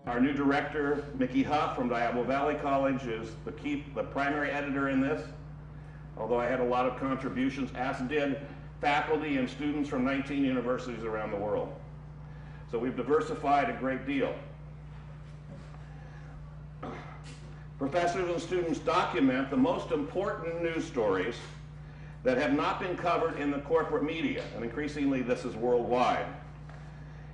Our new director, Mickey Huff from Diablo Valley College, is the primary editor in this, although I had a lot of contributions, as did faculty and students from 19 universities around the world. So we've diversified a great deal. Professors and students document the most important news stories that have not been covered in the corporate media, and increasingly this is worldwide.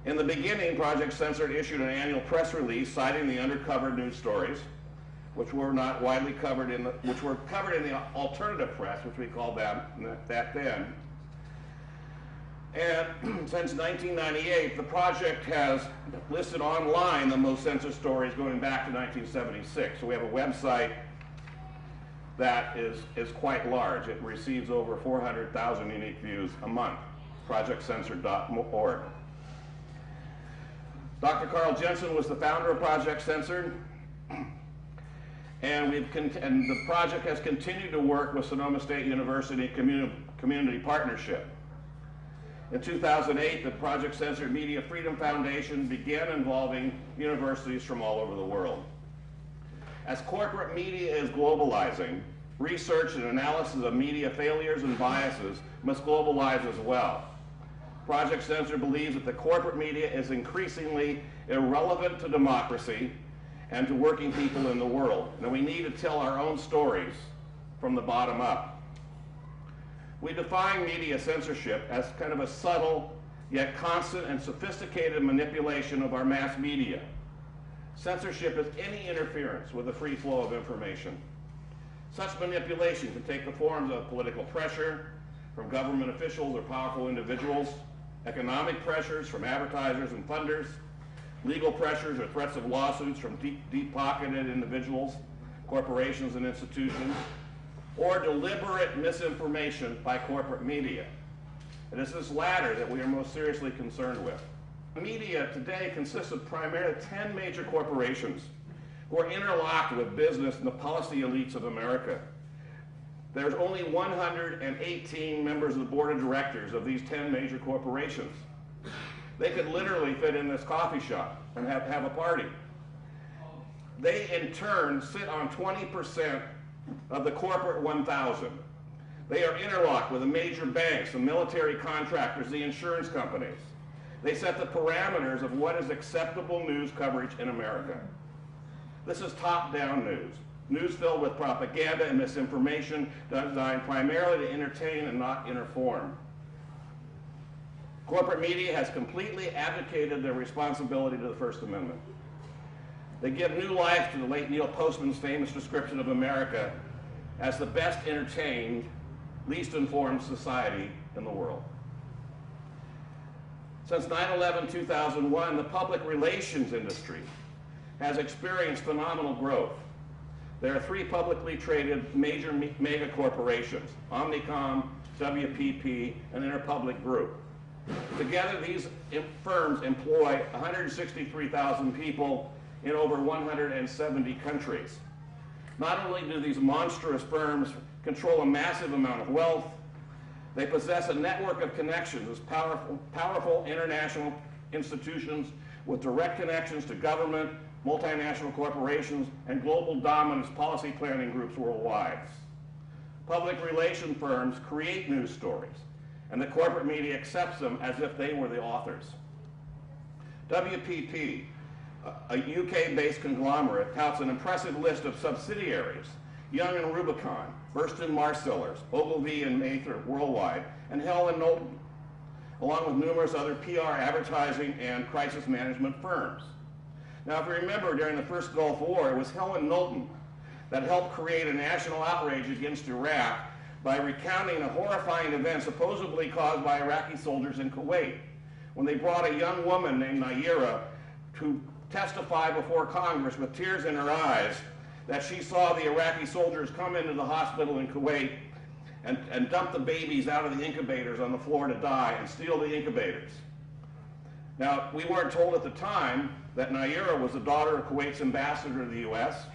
In the beginning, Project Censored issued an annual press release citing the undercover news stories, which were not widely covered which were covered in the alternative press, which we called that then. And since 1998, the project has listed online the most censored stories going back to 1976. So we have a website that is quite large. It receives over 400,000 unique views a month, projectcensored.org. Dr. Carl Jensen was the founder of Project Censored, and the project has continued to work with Sonoma State University Community Partnership. In 2008, the Project Censored Media Freedom Foundation began involving universities from all over the world. As corporate media is globalizing, research and analysis of media failures and biases must globalize as well. Project Censored believes that the corporate media is increasingly irrelevant to democracy and to working people in the world, and we need to tell our own stories from the bottom up. We define media censorship as kind of a subtle, yet constant and sophisticated manipulation of our mass media. Censorship is any interference with the free flow of information. Such manipulation can take the forms of political pressure from government officials or powerful individuals, economic pressures from advertisers and funders, legal pressures or threats of lawsuits from deep-pocketed individuals, corporations, and institutions, or deliberate misinformation by corporate media. It is this latter that we are most seriously concerned with. Media today consists of primarily 10 major corporations who are interlocked with business and the policy elites of America. There's only 118 members of the board of directors of these 10 major corporations. They could literally fit in this coffee shop and have a party. They, in turn, sit on 20% of the corporate 1,000. They are interlocked with the major banks, the military contractors, the insurance companies. They set the parameters of what is acceptable news coverage in America. This is top-down news. News filled with propaganda and misinformation designed primarily to entertain and not inform. Corporate media has completely abdicated their responsibility to the First Amendment. They give new life to the late Neil Postman's famous description of America as the best entertained, least informed society in the world. Since 9/11/2001, the public relations industry has experienced phenomenal growth. There are 3 publicly traded major mega corporations, Omnicom, WPP, and Interpublic Group. Together, these firms employ 163,000 people in over 170 countries. Not only do these monstrous firms control a massive amount of wealth, they possess a network of connections as powerful international institutions with direct connections to government, multinational corporations, and global dominance policy planning groups worldwide. Public relation firms create news stories, and the corporate media accepts them as if they were the authors. WPP, a UK-based conglomerate, touts an impressive list of subsidiaries: Young and Rubicon, Burstyn Marcellers, Ogilvy and Mather Worldwide, and Helen Knowlton, along with numerous other PR, advertising, and crisis management firms. Now, if you remember, during the first Gulf War, it was Helen Knowlton that helped create a national outrage against Iraq by recounting a horrifying event supposedly caused by Iraqi soldiers in Kuwait, when they brought a young woman named Nayyirah to testify before Congress with tears in her eyes that she saw the Iraqi soldiers come into the hospital in Kuwait and dump the babies out of the incubators on the floor to die and steal the incubators. Now, we weren't told at the time that Nayyirah was the daughter of Kuwait's ambassador to the U.S.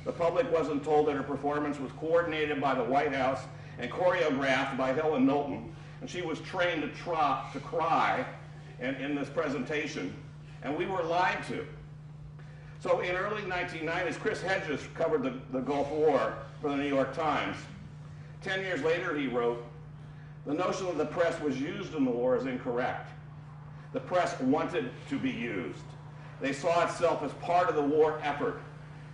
The public wasn't told that her performance was coordinated by the White House and choreographed by Helen Knowlton, and she was trained to cry in this presentation, and we were lied to. So in early 1990s, Chris Hedges covered the Gulf War for the New York Times. 10 years later, he wrote, "The notion that the press was used in the war is incorrect. The press wanted to be used. They saw itself as part of the war effort.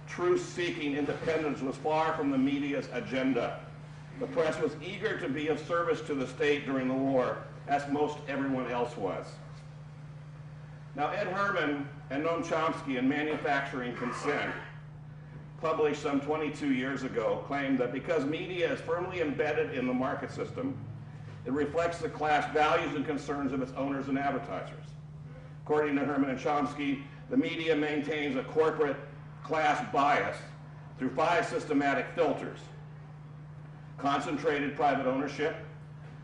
Truth-seeking independence was far from the media's agenda. The press was eager to be of service to the state during the war, as most everyone else was." Now, Ed Herman and Noam Chomsky in Manufacturing Consent, published some 22 years ago, claimed that because media is firmly embedded in the market system, it reflects the class values and concerns of its owners and advertisers. According to Herman and Chomsky, the media maintains a corporate class bias through 5 systematic filters: concentrated private ownership,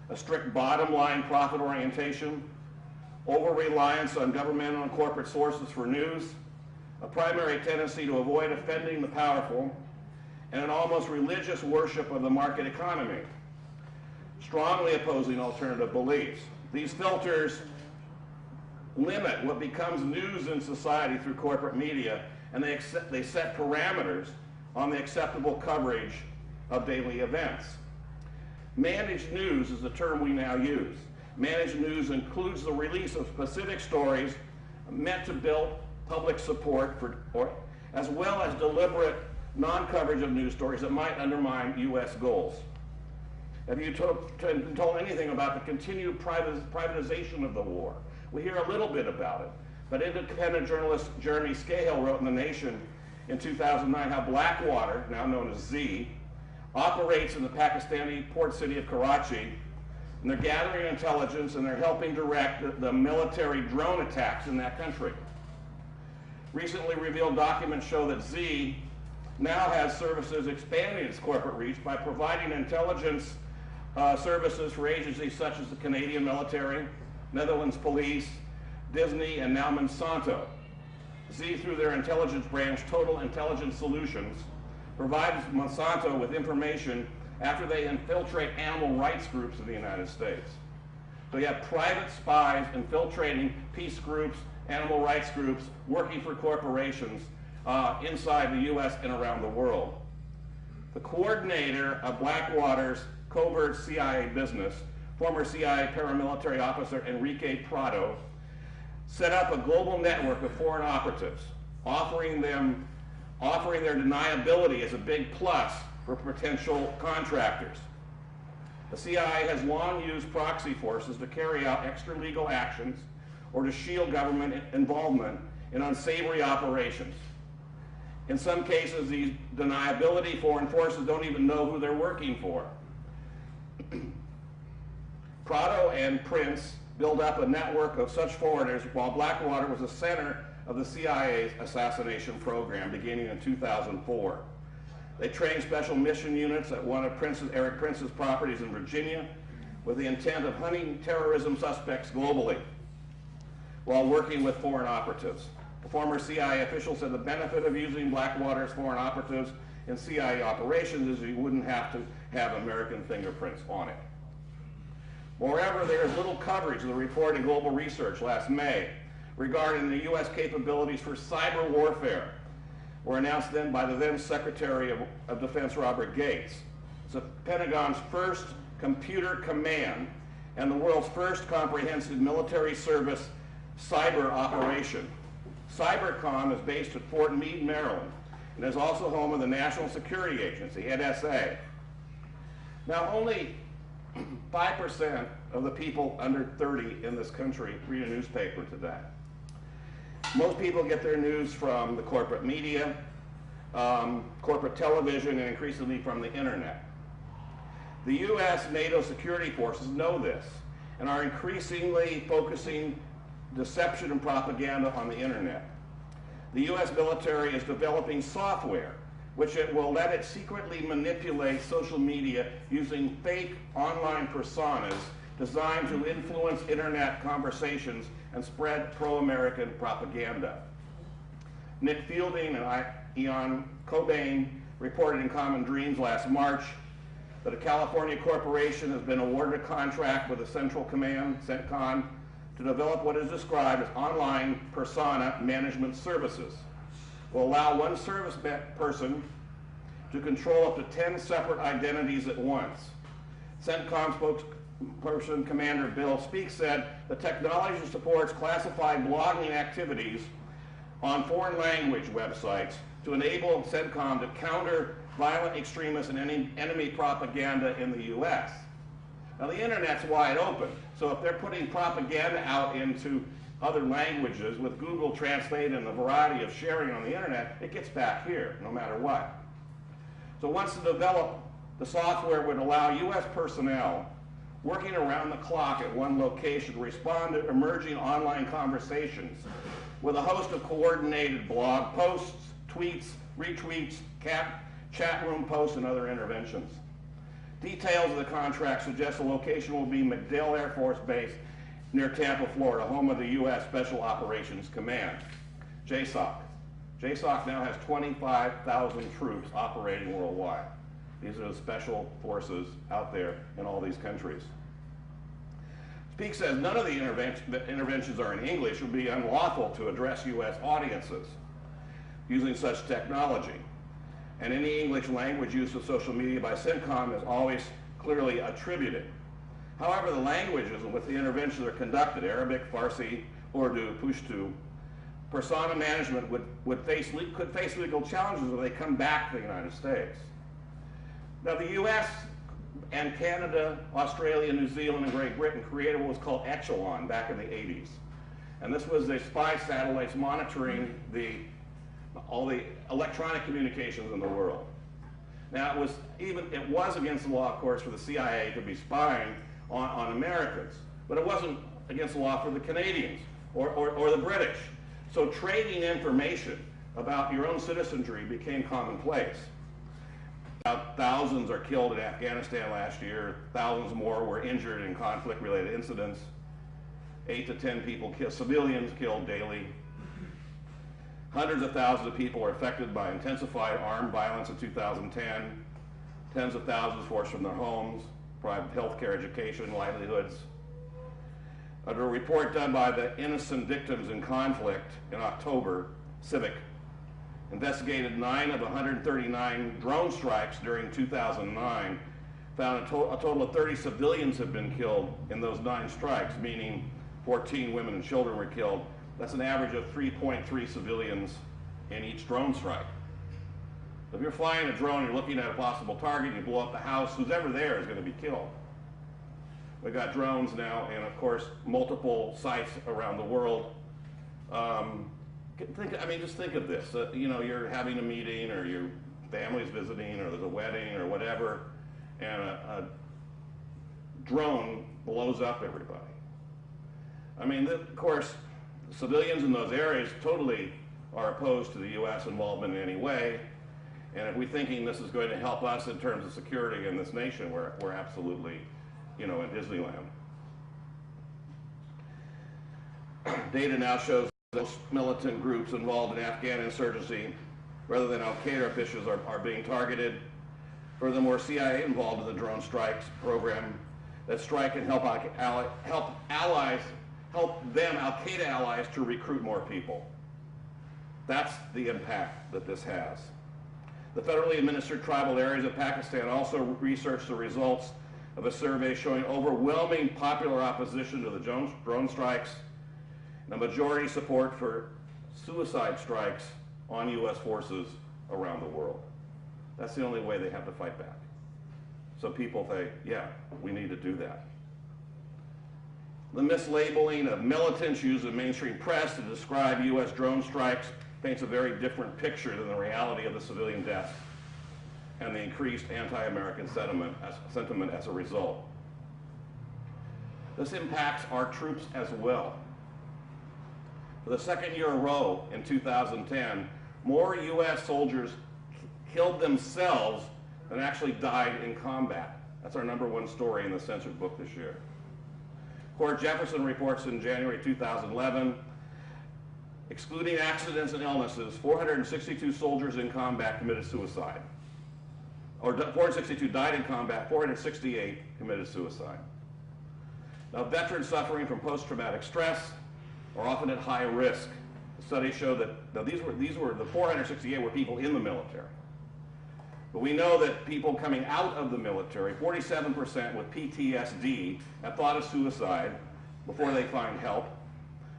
a strict bottom-line profit orientation, over-reliance on governmental and corporate sources for news, a primary tendency to avoid offending the powerful, and an almost religious worship of the market economy, strongly opposing alternative beliefs. These filters limit what becomes news in society through corporate media, and they set parameters on the acceptable coverage of daily events. Managed news is the term we now use. Managed news includes the release of specific stories meant to build public support as well as deliberate non-coverage of news stories that might undermine U.S. goals. Have you been told anything about the continued privatization of the war? We hear a little bit about it, but independent journalist Jeremy Scahill wrote in The Nation in 2009 how Blackwater, now known as Z, operates in the Pakistani port city of Karachi, and they're gathering intelligence and they're helping direct the military drone attacks in that country. Recently revealed documents show that Z now has services expanding its corporate reach by providing intelligence services for agencies such as the Canadian military, Netherlands police, Disney, and now Monsanto. Z, through their intelligence branch, Total Intelligence Solutions, provides Monsanto with information after they infiltrate animal rights groups in the United States. So you have private spies infiltrating peace groups, animal rights groups, working for corporations inside the U.S. and around the world. The coordinator of Blackwater's covert CIA business, former CIA paramilitary officer Enrique Prado, set up a global network of foreign operatives, offering their deniability as a big plus for potential contractors. The CIA has long used proxy forces to carry out extralegal actions or to shield government involvement in unsavory operations. In some cases, these deniability foreign forces don't even know who they're working for. Prado and Prince built up a network of such foreigners while Blackwater was the center of the CIA's assassination program beginning in 2004. They trained special mission units at one of Eric Prince's properties in Virginia with the intent of hunting terrorism suspects globally while working with foreign operatives. A former CIA official said the benefit of using Blackwater's foreign operatives in CIA operations is you wouldn't have to have American fingerprints on it. Moreover, there is little coverage of the report in Global Research last May regarding the U.S. capabilities for cyber warfare were announced then by the then Secretary of Defense Robert Gates. It's the Pentagon's first computer command and the world's first comprehensive military service cyber operation. Cybercom is based at Fort Meade, Maryland, and is also home of the National Security Agency, NSA. Now, only 5% of the people under 30 in this country read a newspaper today. Most people get their news from the corporate media, corporate television, and increasingly from the internet. The U.S. NATO security forces know this and are increasingly focusing deception and propaganda on the internet. The U.S. military is developing software which it will let it secretly manipulate social media using fake online personas designed to influence internet conversations and spread pro-American propaganda. Nick Fielding and Ian Cobain reported in Common Dreams last March that a California corporation has been awarded a contract with the Central Command, CENTCOM, to develop what is described as online persona management services. will allow one service person to control up to 10 separate identities at once. CENTCOM spokesperson Commander Bill Speake said the technology supports classified blogging activities on foreign language websites to enable CENTCOM to counter violent extremists and enemy propaganda in the U.S. Now the internet's wide open, so if they're putting propaganda out into other languages with Google Translate and the variety of sharing on the internet, it gets back here, no matter what. So once developed, the software would allow U.S. personnel working around the clock at one location to respond to emerging online conversations with a host of coordinated blog posts, tweets, retweets, chat room posts, and other interventions. Details of the contract suggest the location will be MacDill Air Force Base near Tampa, Florida, home of the U.S. Special Operations Command, JSOC. JSOC now has 25,000 troops operating worldwide. These are the special forces out there in all these countries. Speake says none of the interventions are in English. It would be unlawful to address U.S. audiences using such technology. And any English language use of social media by CENTCOM is always clearly attributed. However, the languages in which the interventions are conducted, Arabic, Farsi, Urdu, Pashto, persona management could face legal challenges if they come back to the United States. Now, the U.S. and Canada, Australia, New Zealand, and Great Britain created what was called Echelon back in the 80s. And this was the spy satellites monitoring all the electronic communications in the world. Now, it was against the law, of course, for the CIA to be spying on Americans, but it wasn't against the law for the Canadians or the British. So trading information about your own citizenry became commonplace. About thousands are killed in Afghanistan last year. Thousands more were injured in conflict-related incidents. 8 to 10 people civilians killed daily. Hundreds of thousands of people were affected by intensified armed violence in 2010. Tens of thousands forced from their homes, private health care, education, livelihoods. Under a report done by the Innocent Victims in Conflict in October, Seabeck investigated 9 of 139 drone strikes during 2009, found a total of 30 civilians have been killed in those 9 strikes, meaning 14 women and children were killed. That's an average of 3.3 civilians in each drone strike. If you're flying a drone, you're looking at a possible target, you blow up the house, who's ever there is going to be killed. We've got drones now, and of course, multiple sites around the world. Just think of this. You're having a meeting, or your family's visiting, or there's a wedding, or whatever, and a drone blows up everybody. Of course, civilians in those areas totally are opposed to the U.S. involvement in any way. And if we're thinking this is going to help us in terms of security in this nation, we're absolutely, in Disneyland. Data now shows those militant groups involved in Afghan insurgency, rather than Al-Qaeda officials, are being targeted. Furthermore, CIA involved in the drone strikes program that strike and help Al-Qaeda allies to recruit more people. That's the impact that this has. The federally administered tribal areas of Pakistan also researched the results of a survey showing overwhelming popular opposition to the drone strikes and a majority support for suicide strikes on U.S. forces around the world. That's the only way they have to fight back. So people say, yeah, we need to do that. The mislabeling of militants used in mainstream press to describe U.S. drone strikes paints a very different picture than the reality of the civilian deaths and the increased anti-American sentiment as a result. This impacts our troops as well. For the second year in a row in 2010, more U.S. soldiers killed themselves than actually died in combat. That's our #1 story in the censored book this year. Court Jefferson reports in January 2011, excluding accidents and illnesses, 462 soldiers in combat committed suicide. Or 462 died in combat, 468 committed suicide. Now, veterans suffering from post-traumatic stress are often at high risk studies show that now these were the 468 were people in the military. But we know that people coming out of the military, 47% with PTSD, have thought of suicide before they find help.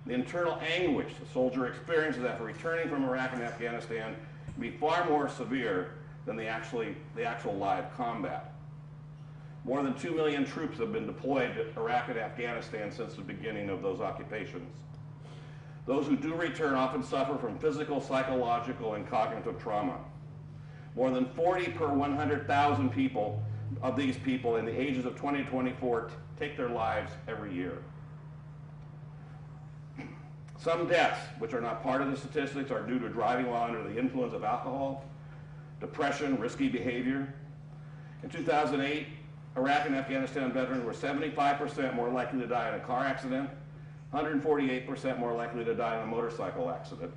The internal anguish the soldier experiences after returning from Iraq and Afghanistan can be far more severe than the actual live combat. More than 2 million troops have been deployed to Iraq and Afghanistan since the beginning of those occupations. Those who do return often suffer from physical, psychological, and cognitive trauma. More than 40 per 100,000 people of these people in the ages of 20 to 24 take their lives every year. Some deaths, which are not part of the statistics, are due to driving while under the influence of alcohol, depression, risky behavior. In 2008, Iraq and Afghanistan veterans were 75% more likely to die in a car accident, 148% more likely to die in a motorcycle accident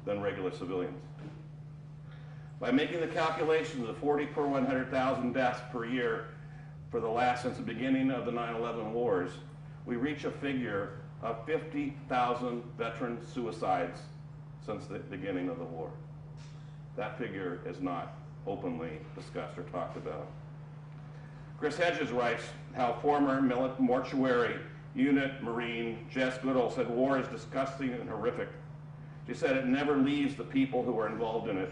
than regular civilians. By making the calculations of 40 per 100,000 deaths per year since the beginning of the 9/11 wars, we reach a figure of 50,000 veteran suicides since the beginning of the war. That figure is not openly discussed or talked about. Chris Hedges writes how former mortuary unit Marine Jess Goodall said war is disgusting and horrific. She said it never leaves the people who are involved in it.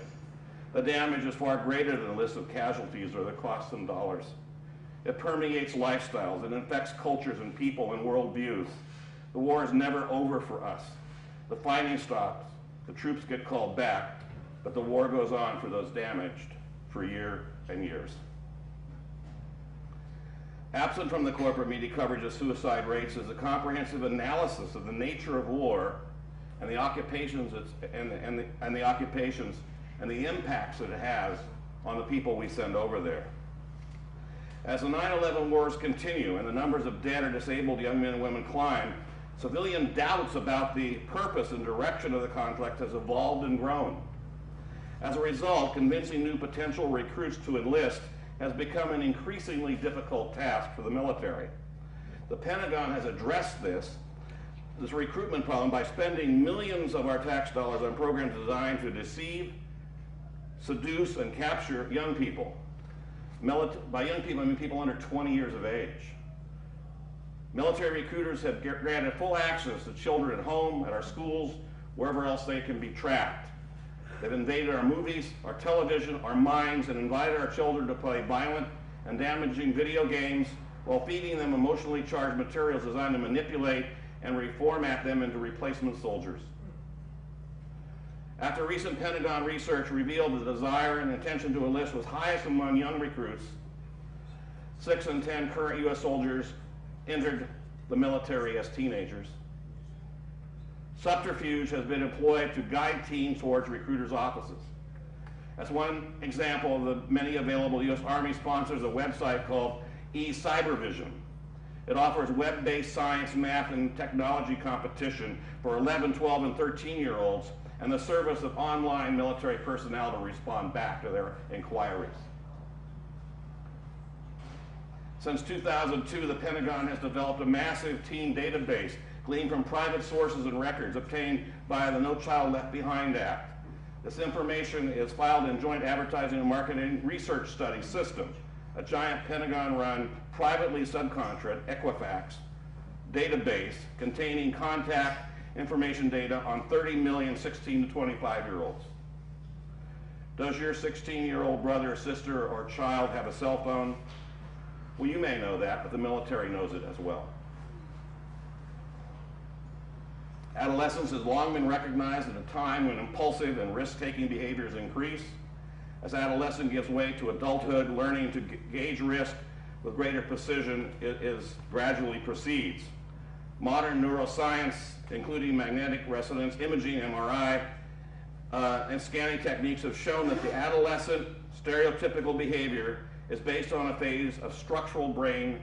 The damage is far greater than the list of casualties or the costs in dollars. It permeates lifestyles, it infects cultures and people and worldviews. The war is never over for us. The fighting stops, the troops get called back, but the war goes on for those damaged for years and years. Absent from the corporate media coverage of suicide rates is a comprehensive analysis of the nature of war and the occupations and the impacts that it has on the people we send over there. As the 9/11 wars continue and the numbers of dead or disabled young men and women climb, civilian doubts about the purpose and direction of the conflict has evolved and grown. As a result, convincing new potential recruits to enlist has become an increasingly difficult task for the military. The Pentagon has addressed this recruitment problem by spending millions of our tax dollars on programs designed to deceive, seduce, and capture young people. By young people, I mean people under 20 years of age. Military recruiters have granted full access to children at home, at our schools, wherever else they can be tracked. They've invaded our movies, our television, our minds, and invited our children to play violent and damaging video games while feeding them emotionally charged materials designed to manipulate and reformat them into replacement soldiers. After recent Pentagon research revealed the desire and intention to enlist was highest among young recruits, 6 in 10 current U.S. soldiers entered the military as teenagers. Subterfuge has been employed to guide teams towards recruiters' offices. As one example of the many available U.S. Army sponsors a website called eCybervision. It offers web-based science, math, and technology competition for 11, 12, and 13-year-olds and the service of online military personnel to respond back to their inquiries. Since 2002, the Pentagon has developed a massive teen database gleaned from private sources and records obtained by the No Child Left Behind Act. This information is filed in Joint Advertising and Marketing Research Study System, a giant Pentagon-run, privately subcontract, Equifax, database containing contact information data on 30 million 16 to 25-year-olds. Does your 16-year-old brother, sister, or child have a cell phone? Well, you may know that, but the military knows it as well. Adolescence has long been recognized at a time when impulsive and risk-taking behaviors increase. As adolescence gives way to adulthood, learning to gauge risk with greater precision gradually proceeds. Modern neuroscience, including magnetic resonance imaging, MRI, and scanning techniques have shown that the adolescent stereotypical behavior is based on a phase of structural brain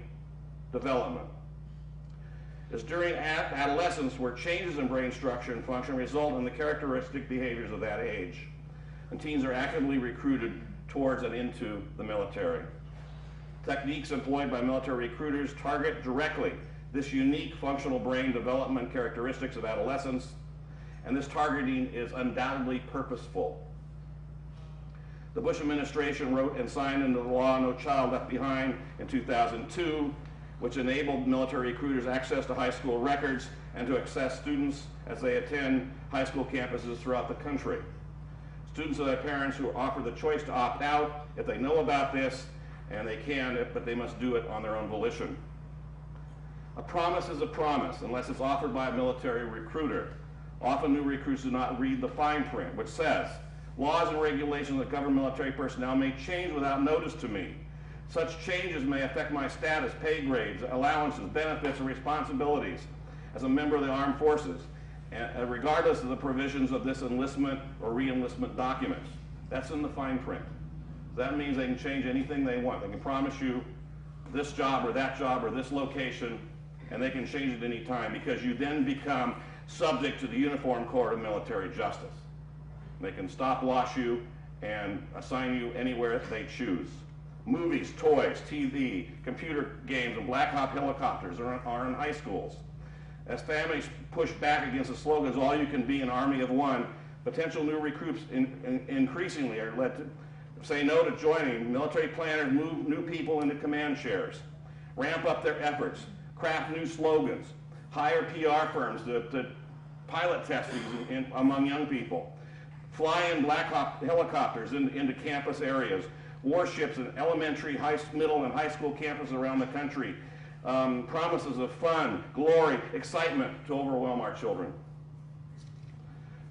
development. It's during adolescence where changes in brain structure and function result in the characteristic behaviors of that age, and teens are actively recruited towards and into the military. Techniques employed by military recruiters target directly this unique functional brain development characteristics of adolescence and this targeting is undoubtedly purposeful. The Bush administration wrote and signed into the law No Child Left Behind in 2002, which enabled military recruiters access to high school records and to access students as they attend high school campuses throughout the country. Students of their parents who are offered the choice to opt out if they know about this, and they can, but they must do it on their own volition. A promise is a promise unless it's offered by a military recruiter. Often new recruits do not read the fine print, which says, laws and regulations that govern military personnel may change without notice to me. Such changes may affect my status, pay grades, allowances, benefits, and responsibilities as a member of the armed forces, regardless of the provisions of this enlistment or re-enlistment documents. That's in the fine print. That means they can change anything they want. They can promise you this job or that job or this location, and they can change it any time, because you then become subject to the Uniform Court of Military Justice. They can stop loss you and assign you anywhere they choose. Movies, toys, TV, computer games, and Black Hawk helicopters are in high schools. As families push back against the slogans, all you can be an army of one, potential new recruits increasingly are led to say no to joining. Military planners move new people into command chairs, ramp up their efforts, craft new slogans, hire PR firms to pilot testing among young people, fly in Black Hawk helicopters into campus areas, warships in elementary, middle, and high school campuses around the country, promises of fun, glory, excitement to overwhelm our children.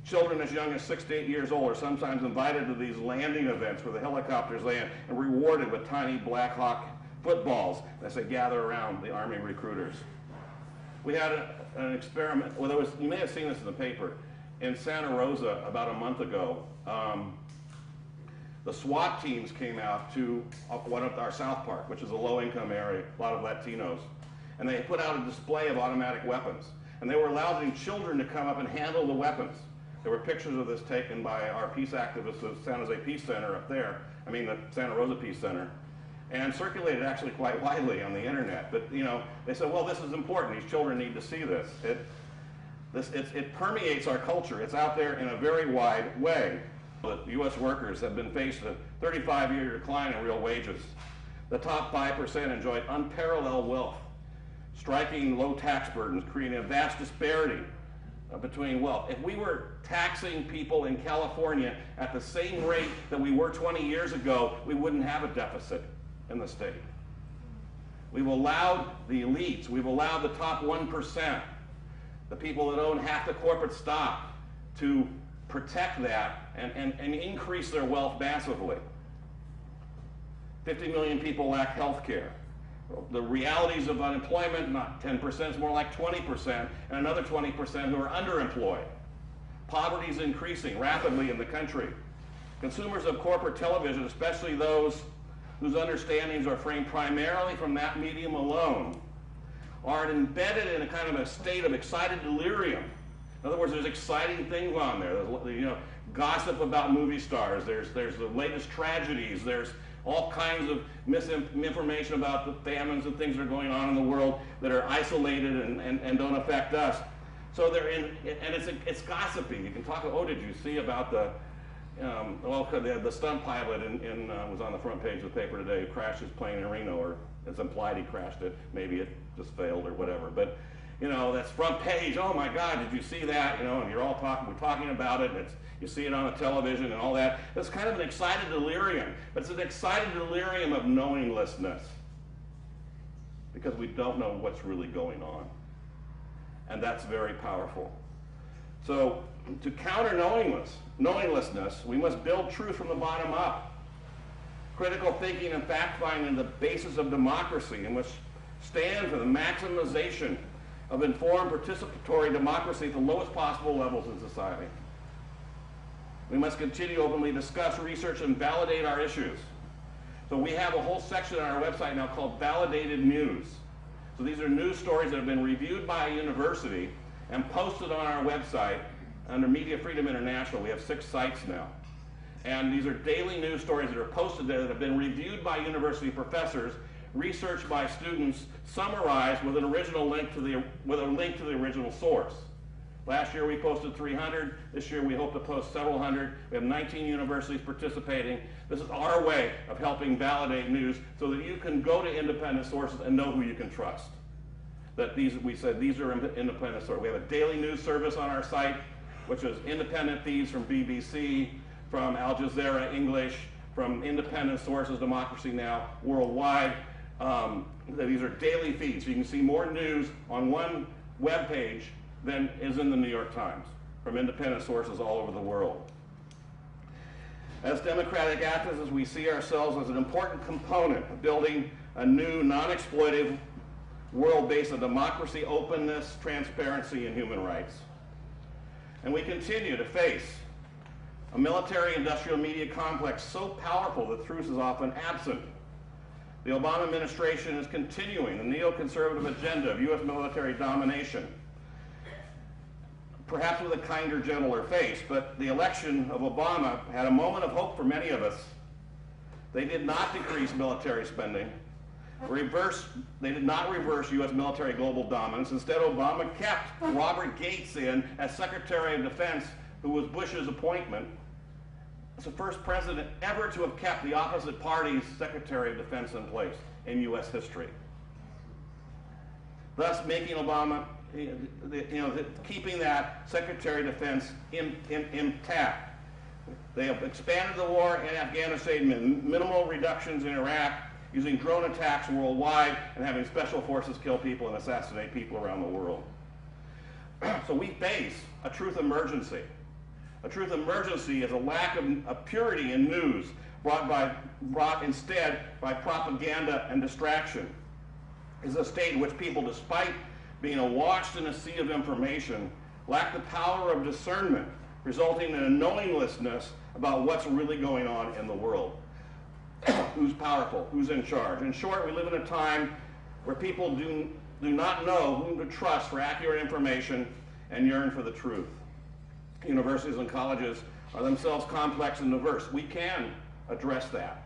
Children as young as 6 to 8 years old are sometimes invited to these landing events where the helicopters land and rewarded with tiny Black Hawk footballs as they gather around the Army recruiters. We had an experiment, well, you may have seen this in the paper, in Santa Rosa about a month ago. The SWAT teams came out to one of our South Park, which is a low-income area, a lot of Latinos, and they put out a display of automatic weapons. And they were allowing children to come up and handle the weapons. There were pictures of this taken by our peace activists of San Jose Peace Center up there, the Santa Rosa Peace Center, and circulated actually quite widely on the internet. But they said, well, this is important. These children need to see this. It permeates our culture. It's out there in a very wide way. The U.S. workers have been faced with a 35-year decline in real wages. The top 5% enjoyed unparalleled wealth, striking low tax burdens, creating a vast disparity between wealth. If we were taxing people in California at the same rate that we were 20 years ago, we wouldn't have a deficit in the state. We've allowed the elites, we've allowed the top 1%, the people that own half the corporate stock, to protect that and increase their wealth massively. 50 million people lack health care. The realities of unemployment, not 10%, it's more like 20%, and another 20% who are underemployed. Poverty is increasing rapidly in the country. Consumers of corporate television, especially those whose understandings are framed primarily from that medium alone, are embedded in a kind of a state of excited delirium. In other words, there's exciting things on there. There's, gossip about movie stars. There's the latest tragedies. There's all kinds of misinformation about the famines and things that are going on in the world that are isolated and don't affect us. So they're in, and it's gossipy. You can talk. Oh, did you see about the stunt pilot was on the front page of the paper today who crashed his plane in Reno, or it's implied he crashed it. Maybe it just failed or whatever. But that's front page. Oh my God, did you see that? And we're talking about it. You see it on the television and all that. It's kind of an excited delirium, but it's an excited delirium of knowinglessness, because we don't know what's really going on, and that's very powerful. So to counter knowinglessness, we must build truth from the bottom up. Critical thinking and fact-finding are the basis of democracy, and must stand for the maximization of informed participatory democracy at the lowest possible levels in society. We must continue to openly discuss, research, and validate our issues. So we have a whole section on our website now called Validated News. So these are news stories that have been reviewed by a university and posted on our website under Media Freedom International. We have 6 sites now. And these are daily news stories that are posted there that have been reviewed by university professors, researched by students, summarized with an original link to the original source. Last year we posted 300. This year we hope to post several hundred. We have 19 universities participating. This is our way of helping validate news so that you can go to independent sources and know who you can trust. That we said these are independent sources. We have a daily news service on our site, which is independent feeds from BBC, from Al Jazeera English, from independent sources, Democracy Now! Worldwide. These are daily feeds. So you can see more news on one web page than is in the New York Times from independent sources all over the world. As democratic activists, we see ourselves as an important component of building a new, non-exploitive world based on democracy, openness, transparency, and human rights. And we continue to face a military-industrial media complex so powerful that truth is often absent. The Obama administration is continuing the neoconservative agenda of U.S. military domination, perhaps with a kinder, gentler face, but the election of Obama had a moment of hope for many of us. They did not decrease military spending. They did not reverse U.S. military global dominance. Instead, Obama kept Robert Gates in as Secretary of Defense, who was Bush's appointment. It's the first president ever to have kept the opposite party's Secretary of Defense in place in U.S. history. Thus making Obama, keeping that Secretary of Defense intact. They have expanded the war in Afghanistan, minimal reductions in Iraq, using drone attacks worldwide, and having special forces kill people and assassinate people around the world. So we face a truth emergency. A truth emergency is a lack of purity in news brought instead by propaganda and distraction. It's a state in which people, despite being awash in a sea of information, lack the power of discernment, resulting in a knowinglessness about what's really going on in the world. Who's powerful? Who's in charge? In short, we live in a time where people do not know whom to trust for accurate information and yearn for the truth. Universities and colleges are themselves complex and diverse. We can address that.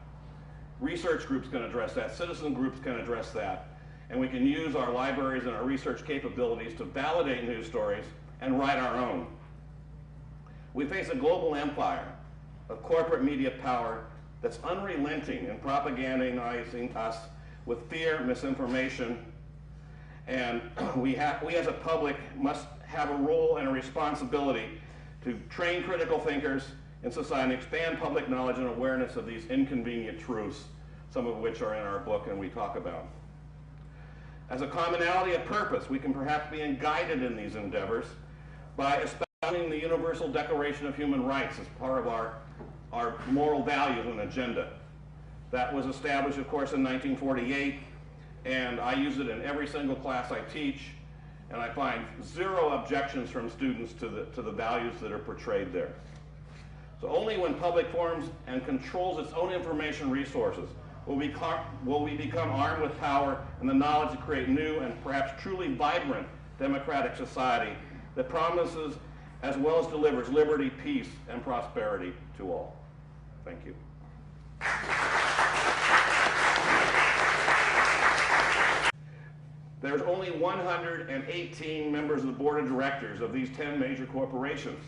Research groups can address that. Citizen groups can address that. And we can use our libraries and our research capabilities to validate news stories and write our own. We face a global empire of corporate media power that's unrelenting in propagandizing us with fear, misinformation, and we as a public must have a role and a responsibility to train critical thinkers in society, expand public knowledge and awareness of these inconvenient truths, some of which are in our book and we talk about. As a commonality of purpose, we can perhaps be guided in these endeavors by espousing the Universal Declaration of Human Rights as part of our moral values and agenda. That was established, of course, in 1948, and I use it in every single class I teach, and I find zero objections from students to the values that are portrayed there. So only when public forms and controls its own information resources will we become armed with power and the knowledge to create new and perhaps truly vibrant democratic society that promises as well as delivers liberty, peace, and prosperity to all. Thank you. There's only 118 members of the board of directors of these 10 major corporations.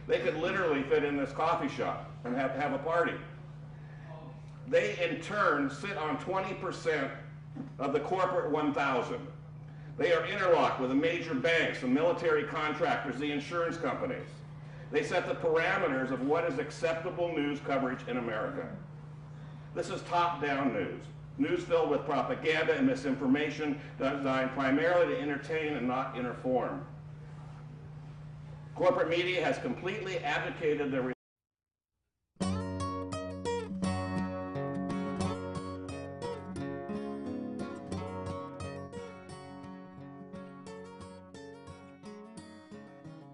They could literally fit in this coffee shop and have a party. They, in turn, sit on 20% of the corporate 1,000. They are interlocked with the major banks, the military contractors, the insurance companies. They set the parameters of what is acceptable news coverage in America. This is top-down news. News filled with propaganda and misinformation designed primarily to entertain and not inform. Corporate media has completely abdicated their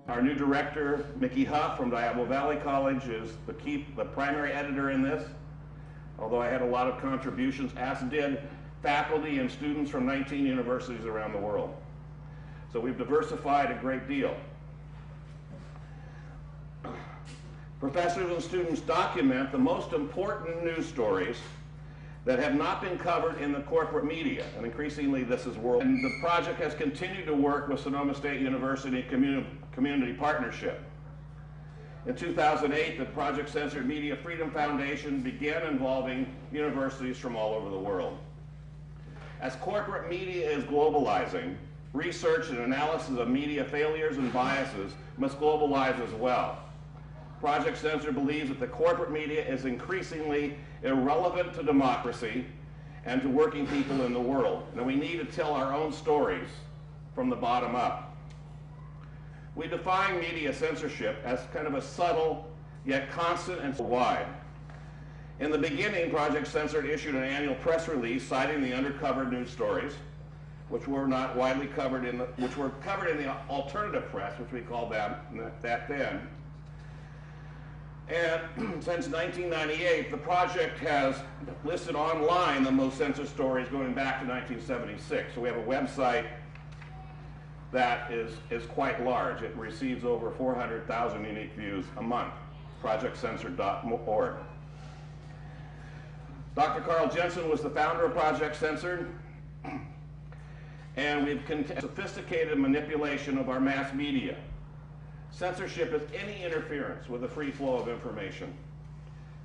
Our new director, Mickey Huff from Diablo Valley College, is the primary editor in this, although I had a lot of contributions, as did faculty and students from 19 universities around the world. So we've diversified a great deal. Professors and students document the most important news stories that have not been covered in the corporate media, and increasingly this is world. And the project has continued to work with Sonoma State University Community Partnership. In 2008, the Project Censored Media Freedom Foundation began involving universities from all over the world. As corporate media is globalizing, research and analysis of media failures and biases must globalize as well. Project Censored believes that the corporate media is increasingly irrelevant to democracy and to working people in the world, and we need to tell our own stories from the bottom up. We define media censorship as kind of a subtle yet constant and wide. In the beginning, Project Censored issued an annual press release citing the undercover news stories, which were not widely covered which were covered in the alternative press, which we called them that then. And since 1998, the project has listed online the most censored stories going back to 1976. So we have a website that is quite large. It receives over 400,000 unique views a month, projectcensored.org. Dr. Carl Jensen was the founder of Project Censored, and we've sophisticated manipulation of our mass media. Censorship is any interference with the free flow of information.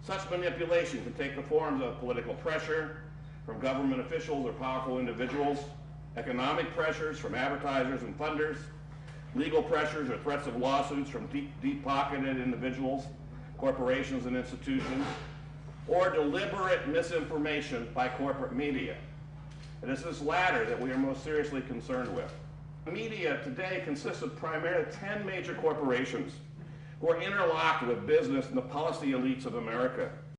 Such manipulation can take the forms of political pressure from government officials or powerful individuals, economic pressures from advertisers and funders, legal pressures or threats of lawsuits from deep-pocketed individuals, corporations and institutions, or deliberate misinformation by corporate media. It is this latter that we are most seriously concerned with. Media today consists of primarily 10 major corporations who are interlocked with business and the policy elites of America.